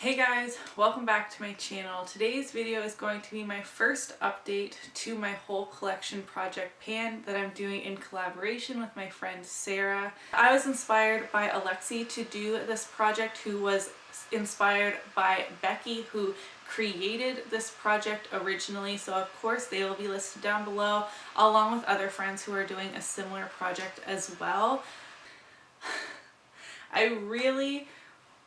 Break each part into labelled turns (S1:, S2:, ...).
S1: Hey guys, welcome back to my channel. Today's video is going to be my first update to my whole collection project pan that I'm doing in collaboration with my friend Sarah. I was inspired by Alexi to do this project, who was inspired by Becky, who created this project originally, so of course they will be listed down below, along with other friends who are doing a similar project as well. I really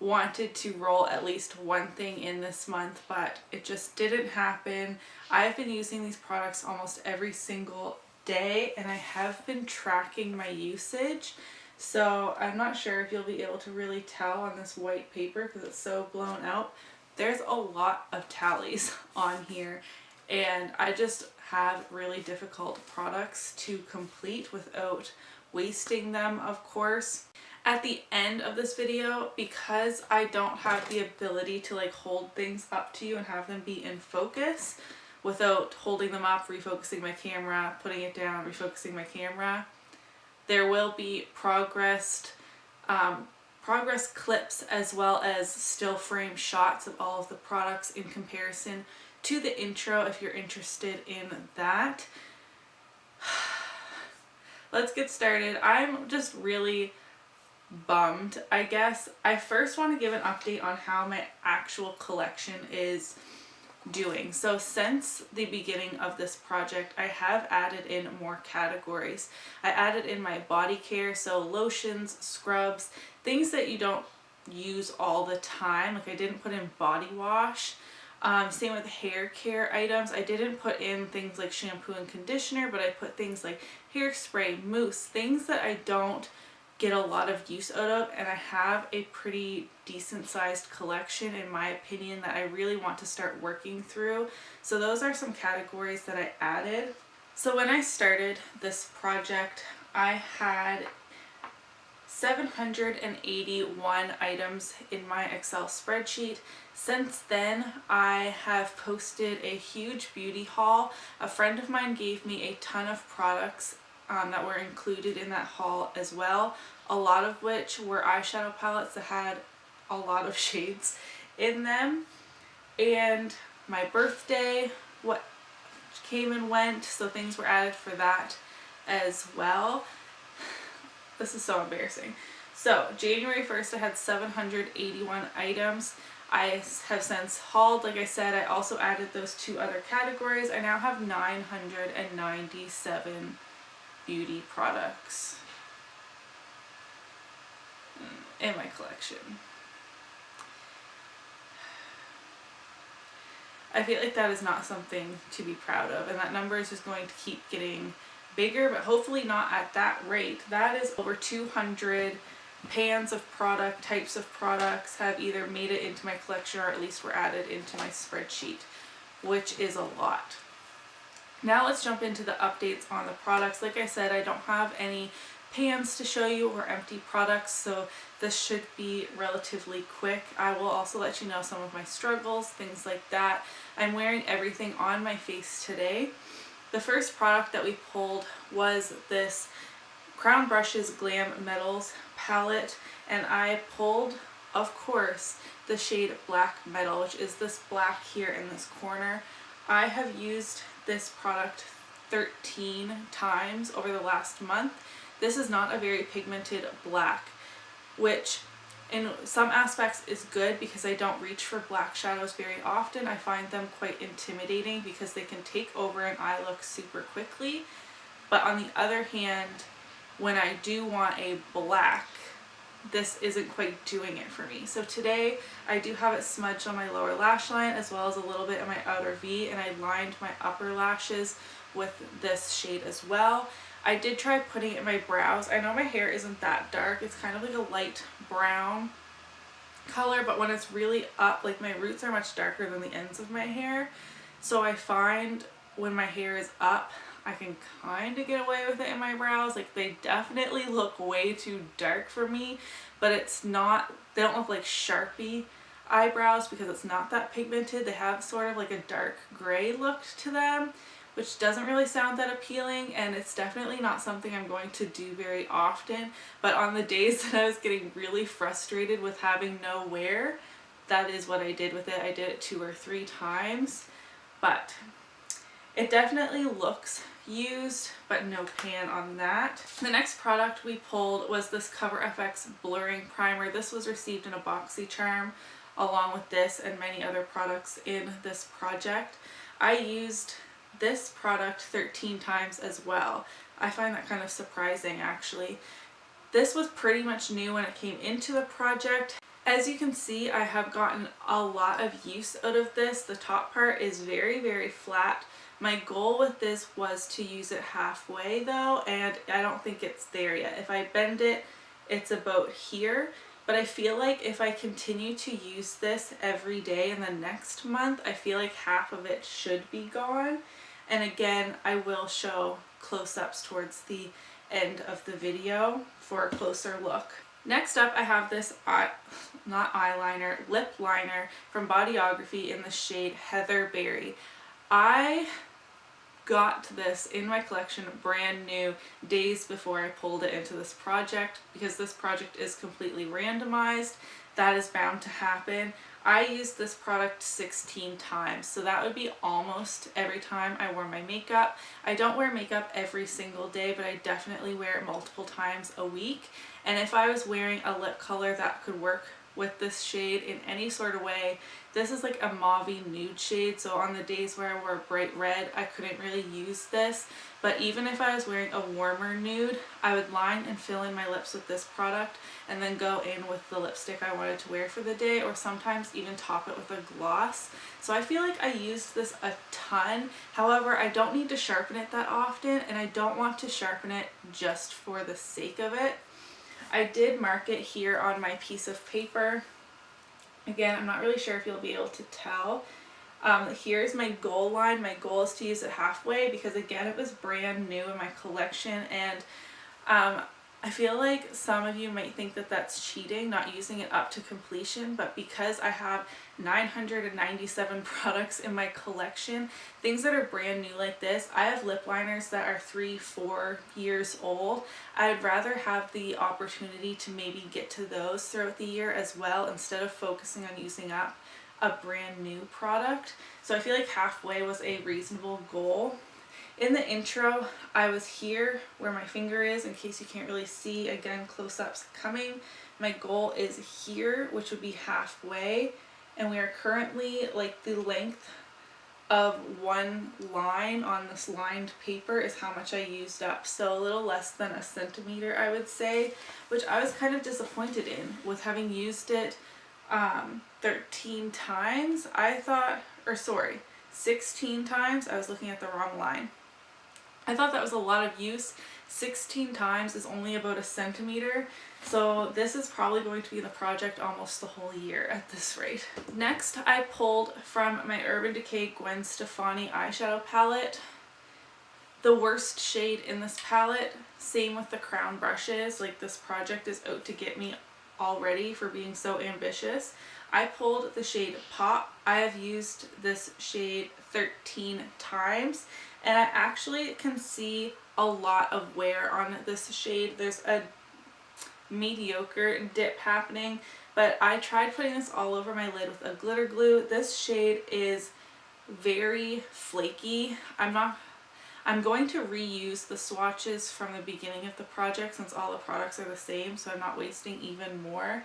S1: wanted to roll at least one thing in this month, but it just didn't happen. I've been using these products almost every single day and I have been tracking my usage, so I'm not sure if you'll be able to really tell on this white paper because it's so blown out. There's a lot of tallies on here and I just have really difficult products to complete without wasting them, of course. At the end of this video, because I don't have the ability to like hold things up to you and have them be in focus without holding them up, refocusing my camera, putting it down, refocusing my camera, there will be progress clips as well as still frame shots of all of the products in comparison to the intro if you're interested in that. Let's get started. I'm just really bummed, I guess. I first want to give an update on how my actual collection is doing. So since the beginning of this project, I have added in more categories. I added in my body care, so lotions, scrubs, things that you don't use all the time. Like I didn't put in body wash. Same with hair care items. I didn't put in things like shampoo and conditioner, but I put things like hairspray, mousse, things that I don't get a lot of use out of, and I have a pretty decent sized collection in my opinion that I really want to start working through. So those are some categories that I added. So when I started this project, I had 781 items in my Excel spreadsheet. Since then, I have posted a huge beauty haul. A friend of mine gave me a ton of products that were included in that haul as well, a lot of which were eyeshadow palettes that had a lot of shades in them. And my birthday, what came and went, so things were added for that as well. This is so embarrassing. So January 1st I had 781 items. I have since hauled, like I said. I also added those two other categories. I now have 997 beauty products in my collection. I feel like that is not something to be proud of, and that number is just going to keep getting bigger, but hopefully not at that rate. That is over 200 pans of product, types of products have either made it into my collection or at least were added into my spreadsheet, which is a lot. Now let's jump into the updates on the products. Like I said, I don't have any pans to show you or empty products, so this should be relatively quick. I will also let you know some of my struggles, things like that. I'm wearing everything on my face today. The first product that we pulled was this Crown Brushes Glam Metals palette, and I pulled, of course, the shade Black Metal, which is this black here in this corner. I have used this product 13 times over the last month. This is not a very pigmented black, which in some aspects is good because I don't reach for black shadows very often. I find them quite intimidating because they can take over an eye look super quickly. But on the other hand, when I do want a black, this isn't quite doing it for me. So today I do have it smudged on my lower lash line as well as a little bit in my outer V, and I lined my upper lashes with this shade as well. I did try putting it in my brows. I know my hair isn't that dark. It's kind of like a light brown color, but when it's really up, like my roots are much darker than the ends of my hair. So I find when my hair is up, I can kind of get away with it in my brows. Like they definitely look way too dark for me, but it's not, they don't look like Sharpie eyebrows because it's not that pigmented. They have sort of like a dark gray look to them, which doesn't really sound that appealing, and it's definitely not something I'm going to do very often. But on the days that I was getting really frustrated with having no wear, that is what I did with it. I did it 2 or 3 times, but it definitely looks used, but no pan on that. The next product we pulled was this CoverFX blurring primer. This was received in a BoxyCharm along with this and many other products in this project. I used this product 13 times as well. I find that kind of surprising actually. This was pretty much new when it came into the project. As you can see, I have gotten a lot of use out of this. The top part is very, very flat. My goal with this was to use it halfway though, and I don't think it's there yet. If I bend it, it's about here, but I feel like if I continue to use this every day in the next month, I feel like half of it should be gone. And again, I will show close-ups towards the end of the video for a closer look. Next up, I have this lip liner from Bodyography in the shade Heatherberry. I got this in my collection brand new days before I pulled it into this project because this project is completely randomized. That is bound to happen. I used this product 16 times, so that would be almost every time I wore my makeup. I don't wear makeup every single day, but I definitely wear it multiple times a week. And if I was wearing a lip color that could work with this shade in any sort of way, this is like a mauvey nude shade, so on the days where I wore bright red, I couldn't really use this. But even if I was wearing a warmer nude, I would line and fill in my lips with this product and then go in with the lipstick I wanted to wear for the day, or sometimes even top it with a gloss. So I feel like I used this a ton. However, I don't need to sharpen it that often, and I don't want to sharpen it just for the sake of it. I did mark it here on my piece of paper. Again, I'm not really sure if you'll be able to tell. Here's my goal line. My goal is to use it halfway because again, it was brand new in my collection, and I feel like some of you might think that that's cheating, not using it up to completion, but because I have 997 products in my collection, things that are brand new like this, I have lip liners that are 3-4 years old. I'd rather have the opportunity to maybe get to those throughout the year as well, instead of focusing on using up a brand new product. So I feel like halfway was a reasonable goal. In the intro, I was here where my finger is, in case you can't really see. Again, close-ups coming. My goal is here, which would be halfway, and we are currently like the length of one line on this lined paper is how much I used up. So a little less than a centimeter, I would say, which I was kind of disappointed in with having used it 13 times. I thought, or sorry, 16 times. I was looking at the wrong line. I thought that was a lot of use. 16 times is only about a centimeter, so this is probably going to be in the project almost the whole year at this rate. Next, I pulled from my Urban Decay Gwen Stefani eyeshadow palette. The worst shade in this palette, same with the crown brushes, like this project is out to get me already for being so ambitious. I pulled the shade Pop. I have used this shade 13 times, and I actually can see a lot of wear on this shade. There's a mediocre dip happening, but I tried putting this all over my lid with a glitter glue. This shade is very flaky. I'm going to reuse the swatches from the beginning of the project since all the products are the same, so I'm not wasting even more.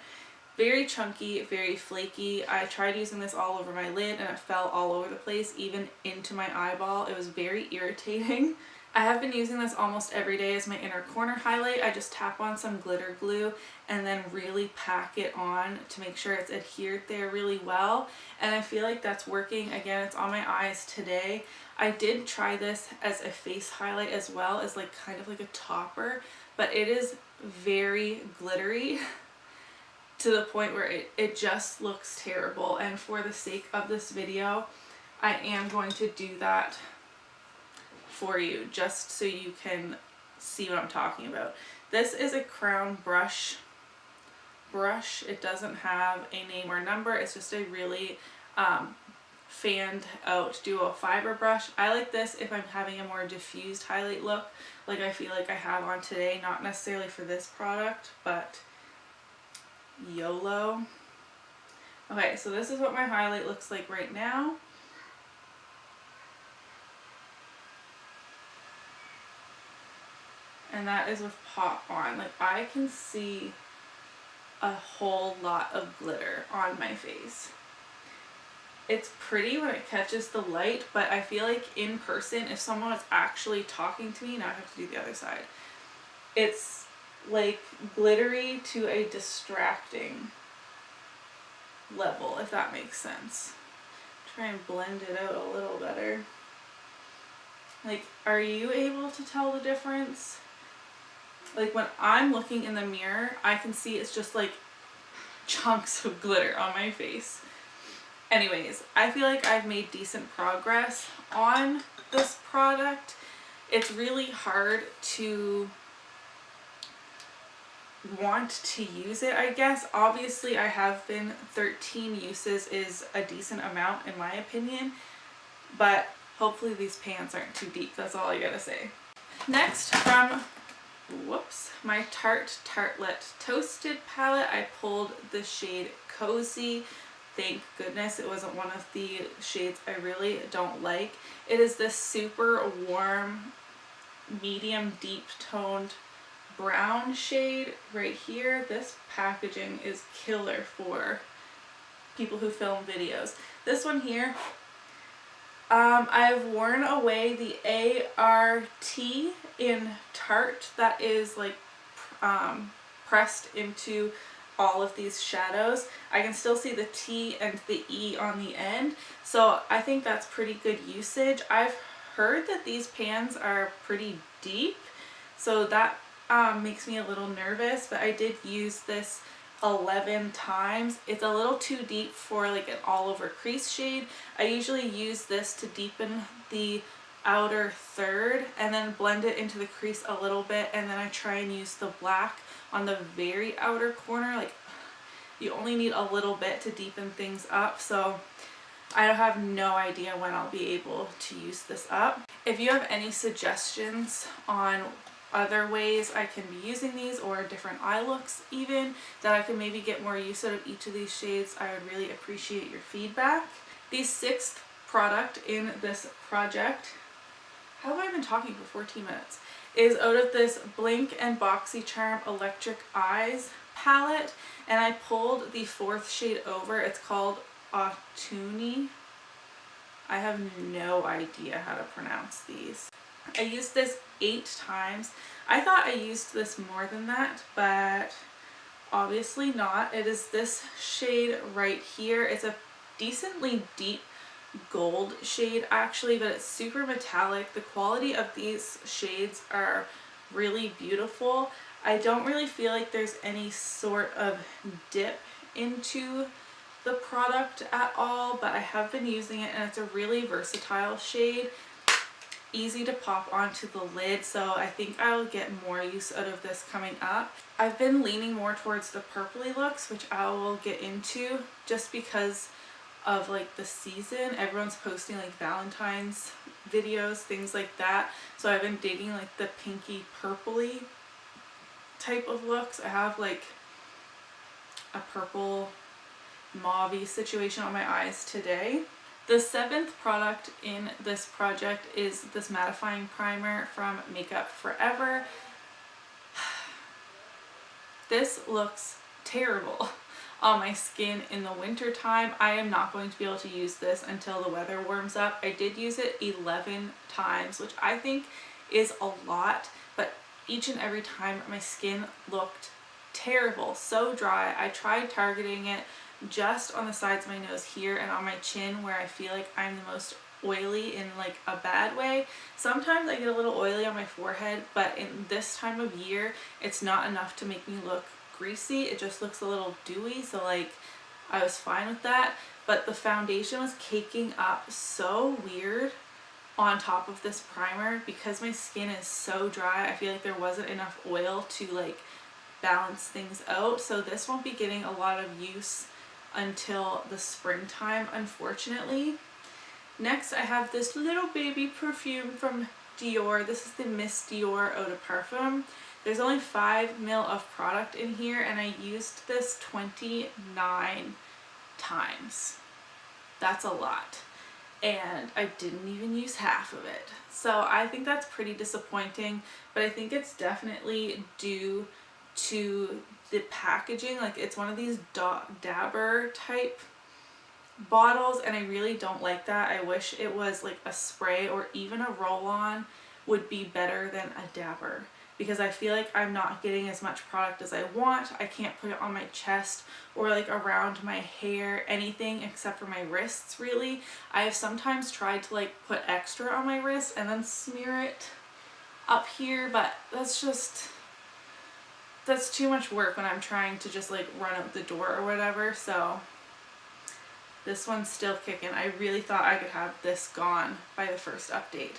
S1: Very chunky, very flaky. I tried using this all over my lid and it fell all over the place, even into my eyeball. It was very irritating. I have been using this almost every day as my inner corner highlight. I just tap on some glitter glue and then really pack it on to make sure it's adhered there really well. And I feel like that's working. Again, it's on my eyes today. I did try this as a face highlight as well, as like kind of like a topper, but it is very glittery to the point where it just looks terrible. And for the sake of this video, I am going to do that for you just so you can see what I'm talking about. This is a crown brush. It doesn't have a name or number. It's just a really fanned out duo fiber brush. I like this if I'm having a more diffused highlight look like I feel like I have on today, not necessarily for this product, but YOLO. Okay, so this is what my highlight looks like right now. And that is with Pop On. Like, I can see a whole lot of glitter on my face. It's pretty when it catches the light, but I feel like in person, if someone was actually talking to me, now I have to do the other side, it's like glittery to a distracting level, if that makes sense. Try and blend it out a little better. Like, are you able to tell the difference? Like, when I'm looking in the mirror, I can see it's just like chunks of glitter on my face. Anyways, I feel like I've made decent progress on this product. It's really hard to want to use it, I guess. Obviously, I have been 13 uses is a decent amount in my opinion, but hopefully these pans aren't too deep. That's all I gotta say. Next, from my Tarte Tartelette Toasted palette, I pulled the shade Cozy. Thank goodness it wasn't one of the shades I really don't like. It is this super warm, medium deep toned brown shade right here. This packaging is killer for people who film videos. This one here, I've worn away the ART in Tarte that is like pressed into all of these shadows. I can still see the T and the E on the end, so I think that's pretty good usage. I've heard that these pans are pretty deep, so that makes me a little nervous, but I did use this 11 times. It's a little too deep for like an all over crease shade. I usually use this to deepen the outer third and then blend it into the crease a little bit, and then I try and use the black on the very outer corner. Like, you only need a little bit to deepen things up, so I have no idea when I'll be able to use this up. If you have any suggestions on other ways I can be using these, or different eye looks even, that I can maybe get more use out of each of these shades, I would really appreciate your feedback. The sixth product in this project, how have I been talking for 14 minutes, is out of this Blinc and BoxyCharm Electric Eyes palette, and I pulled the fourth shade over. It's called Autumny. I have no idea how to pronounce these. I used this 8 times. I thought I used this more than that, but obviously not. It is this shade right here. It's a decently deep gold shade actually, but it's super metallic. The quality of these shades are really beautiful. I don't really feel like there's any sort of dip into the product at all, but I have been using it and it's a really versatile shade. Easy to pop onto the lid, so I think I'll get more use out of this coming up. I've been leaning more towards the purpley looks, which I will get into just because of like the season. Everyone's posting like Valentine's videos, things like that, so I've been digging like the pinky purpley type of looks. I have like a purple mauve-y situation on my eyes today. The seventh product in this project is this mattifying primer from Makeup Forever. This looks terrible on my skin in the winter time. I am not going to be able to use this until the weather warms up. I did use it 11 times, which I think is a lot, but each and every time my skin looked terrible, so dry. I tried targeting it just on the sides of my nose here and on my chin, where I feel like I'm the most oily in like a bad way. Sometimes I get a little oily on my forehead, but in this time of year it's not enough to make me look greasy. It just looks a little dewy, so like I was fine with that. But the foundation was caking up so weird on top of this primer because my skin is so dry. I feel like there wasn't enough oil to like balance things out, so this won't be getting a lot of use until the springtime, unfortunately. Next, I have this little baby perfume from Dior. This is the Miss Dior Eau de Parfum. There's only 5 ml of product in here, and I used this 29 times. That's a lot. And I didn't even use half of it. So I think that's pretty disappointing, but I think it's definitely due to the packaging. Like, it's one of these dabber type bottles, and I really don't like that. I wish it was like a spray or even a roll-on would be better than a dabber, because I feel like I'm not getting as much product as I want. I can't put it on my chest or like around my hair, anything except for my wrists really. I have sometimes tried to like put extra on my wrist and then smear it up here, but that's too much work when I'm trying to just like run out the door or whatever. So this one's still kicking. I really thought I could have this gone by the first update.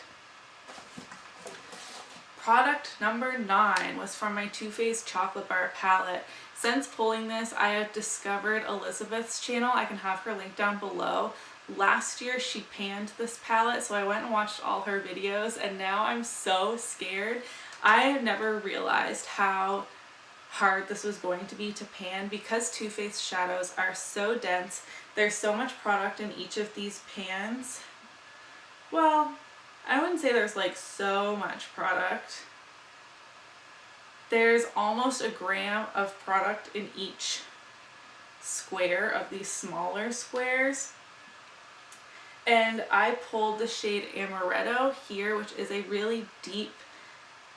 S1: Product number 9 was from my Too Faced Chocolate Bar palette. Since pulling this, I have discovered Elizabeth's channel. I can have her link down below. Last year she panned this palette, so I went and watched all her videos, and now I'm so scared. I have never realized how hard this was going to be to pan, because Too Faced shadows are so dense. There's so much product in each of these pans. Well, I wouldn't say there's like so much product. There's almost a gram of product in each square of these smaller squares. And I pulled the shade Amaretto here, which is a really deep,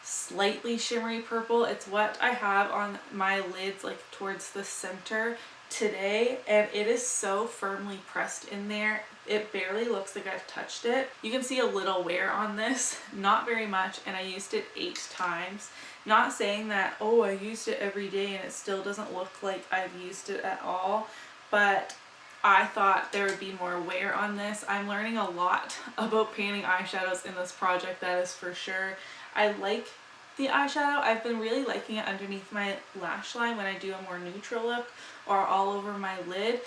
S1: slightly shimmery purple. It's what I have on my lids, like towards the center today, and it is so firmly pressed in there. It barely looks like I've touched it. You can see a little wear on this, not very much, and I used it 8 times. Not saying that, oh, I used it every day and it still doesn't look like I've used it at all, but I thought there would be more wear on this. I'm learning a lot about painting eyeshadows in this project, that is for sure. I like the eyeshadow. I've been really liking it underneath my lash line when I do a more neutral look, or all over my lid,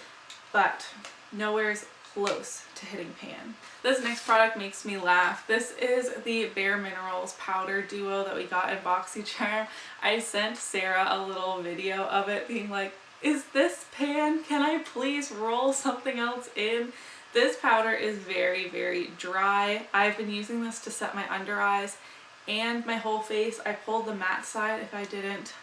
S1: but nowhere's close to hitting pan. This next product makes me laugh. This is the BareMinerals Powder Duo that we got in BoxyCharm. I sent Sarah a little video of it being like, is this pan? Can I please roll something else in? This powder is very, very dry. I've been using this to set my under eyes and my whole face. I pulled the matte side if I didn't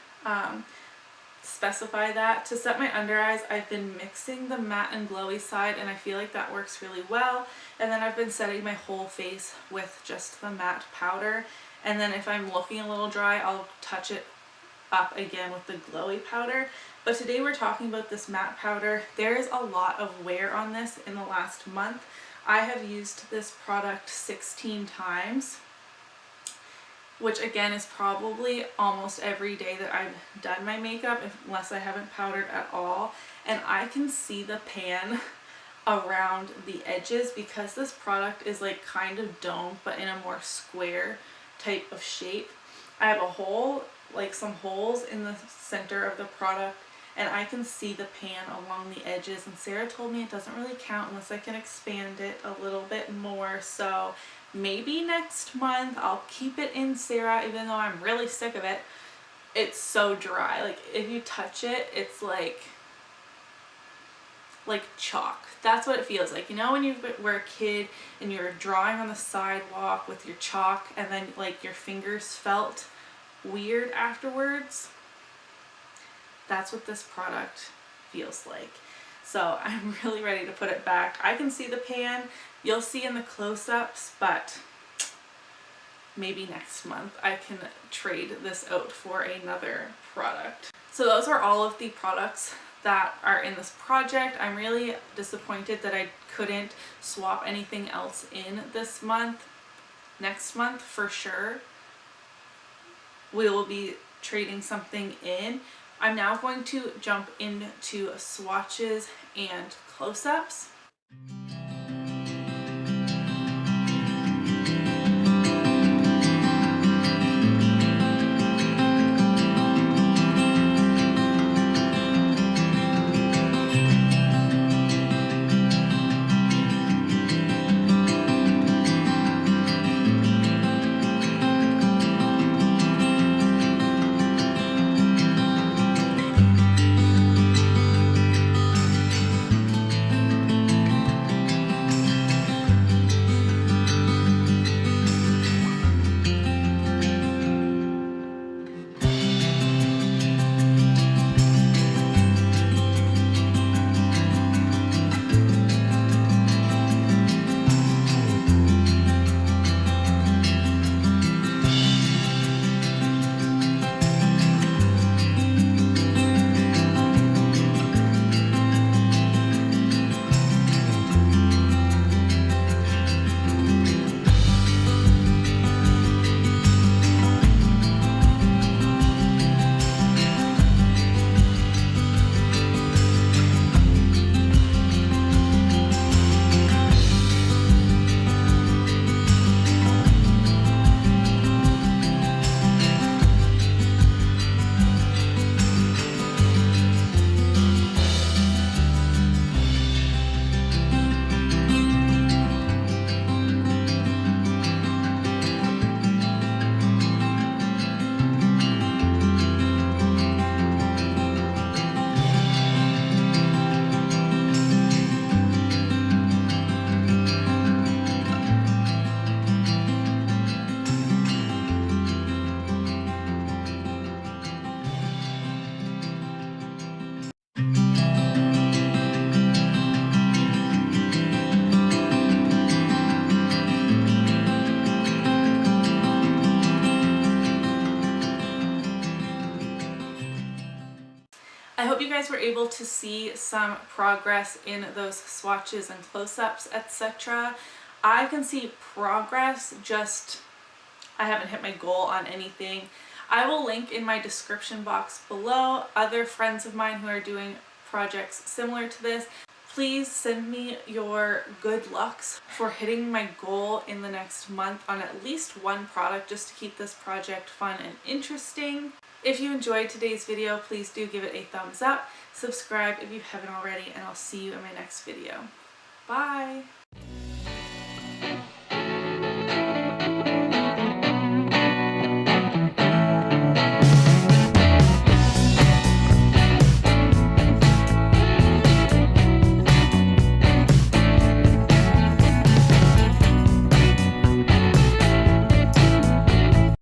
S1: specify that. To set my under eyes, I've been mixing the matte and glowy side, and I feel like that works really well. And then I've been setting my whole face with just the matte powder. And then if I'm looking a little dry, I'll touch it up again with the glowy powder. But today we're talking about this matte powder. There is a lot of wear on this in the last month. I have used this product 16 times. Which again is probably almost every day that I've done my makeup, unless I haven't powdered at all. And I can see the pan around the edges because this product is like kind of domed but in a more square type of shape. I have a hole, like some holes in the center of the product, and I can see the pan along the edges, and Sarah told me it doesn't really count unless I can expand it a little bit more. So maybe next month I'll keep it in, Sarah, even though I'm really sick of it. It's so dry. Like, if you touch it, it's like chalk. That's what it feels like. You know when you were a kid and you're drawing on the sidewalk with your chalk and then like your fingers felt weird afterwards? That's what this product feels like. So I'm really ready to put it back. I can see the pan. You'll see in the close-ups, but maybe next month I can trade this out for another product. So those are all of the products that are in this project. I'm really disappointed that I couldn't swap anything else in this month. Next month, for sure, we will be trading something in. I'm now going to jump into swatches and close-ups. guys were able to see some progress in those swatches and close-ups, etc. I can see progress, just I haven't hit my goal on anything. I will link in my description box below other friends of mine who are doing projects similar to this. Please send me your good lucks for hitting my goal in the next month on at least one product, just to keep this project fun and interesting. If you enjoyed today's video, please do give it a thumbs up, subscribe if you haven't already, and I'll see you in my next video. Bye!